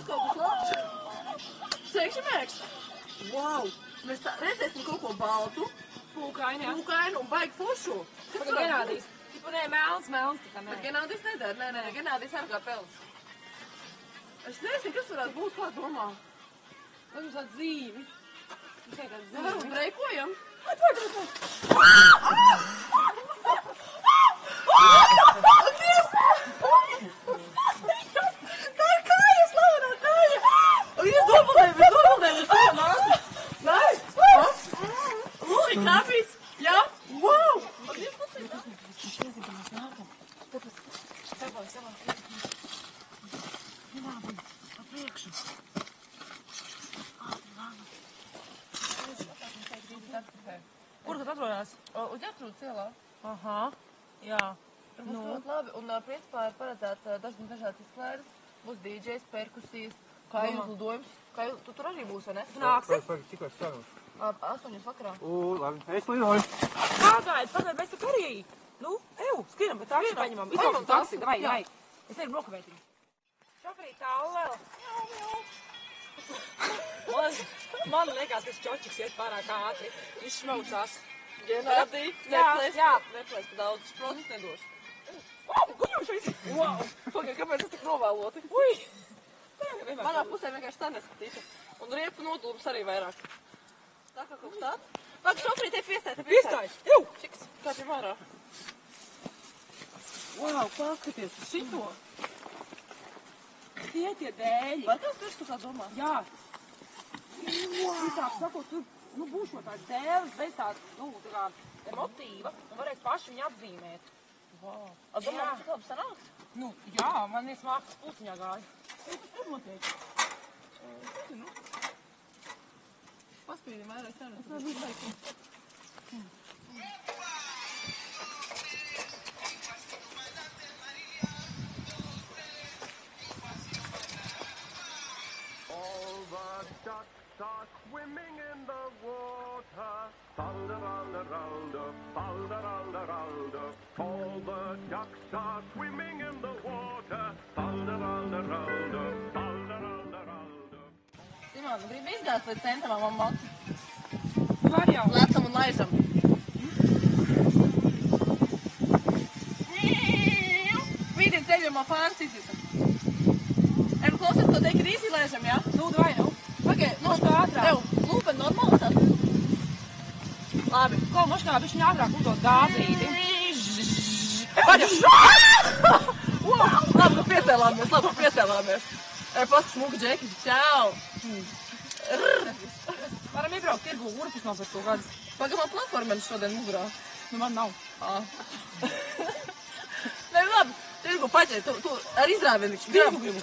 būs kaut kas labs. Sekšamēks. Wow. Mēs redzēsim kaut ko baltu. Pūkaini, jā. Pūkaini un baigi foršu. Tagad Genādijs. Tipu, nē, melns, tikai nē. Bet Genādijs nedara, nē, Genādijs ar kā pels. Es nezinu, kas varētu būt, kā domā. Vai mums tāda dzīvi? Mums tāda dzīvi. Varbūt breikojam. Tā ir kāja, slavenā kāja. Es domāju, nāc. Lūdzu, knāpīs. Jā? Wow! Viņš nezinu, ka mēs nākam. Tāpēc, savā. Nenākam, pa priekšu. Kur tad atrodās? Uz Ģertrūdas ielā. Aha, jā. Tur būs ļoti labi. Un principā ir paredzēts dažādas izklaides. Būs DJs, perkusijas, kāju uzlidojums. Tu tur arī būsi, vai ne? Tu nāksi? Cik vairs stāvums? 8 vakarā. Labi, es lidoju. Pagaid, mēs tur arī. Nu, skrienam, bet taksi paņemam. Izlauksim taksi, vai. Es negribu nokavēti. Šoferī tālu vēl. Man liekas, ka čočiks iet pārāk ātri. Viņš šmaucās. Genādī, neplēs pa daudz. Šprotus nedos. Guļušais! Wow! Pagaid, kāpēc es tik novēloti? Ui! Manā pusē vienkārši sanesacīta. Un riepu nodulums arī vairāk. Tā kā kaut kas tāds? Pagaid, šoferī te piestāj. Piestāj! Jau! Čiks, kā pie vārā? Wow, paskaties uz šito! Tie dēļi! Var kāds priekš tu kā domā? Jā! Visāk sakot, tur būs šo tās dēles bez tādas, motīva un varēs paši viņu apzīmēt. Wow. Es domāju, cik labi sanāks? Jā, man viens mākslas pulciņā gāja. Tur noteikti. Paspīdim vairāk sanas. Es varu būt laikam. All the ducks are swimming in the water. Falda-ralda-ralda, falda-ralda-ralda. All the ducks are swimming in the water. Falda-ralda-ralda, falda-ralda-ralda. Simon, gribi izgāzt līdz centram un mocu? Var jau. Lecam un laižam. Spīdim ceļojumā fāras izvisam. Klausies, to teik rīzi laižam, jā? Vai nu? Pagaid, Moškā ātrāk. Lūpen normāli tās. Labi, ko moškā bišķiņ ātrāk uzdot gāzīti? Labi, ka piecēlāmies. Paskas mūka džeki. Čau! Varam iebraukt tirgu, urpus nav pēc to gadas. Pagaid, man platformenis šodien mugurā. Man nav. Nē, labi, tirgu paķēri, tu ar izrāvienu. Tirgu gribu.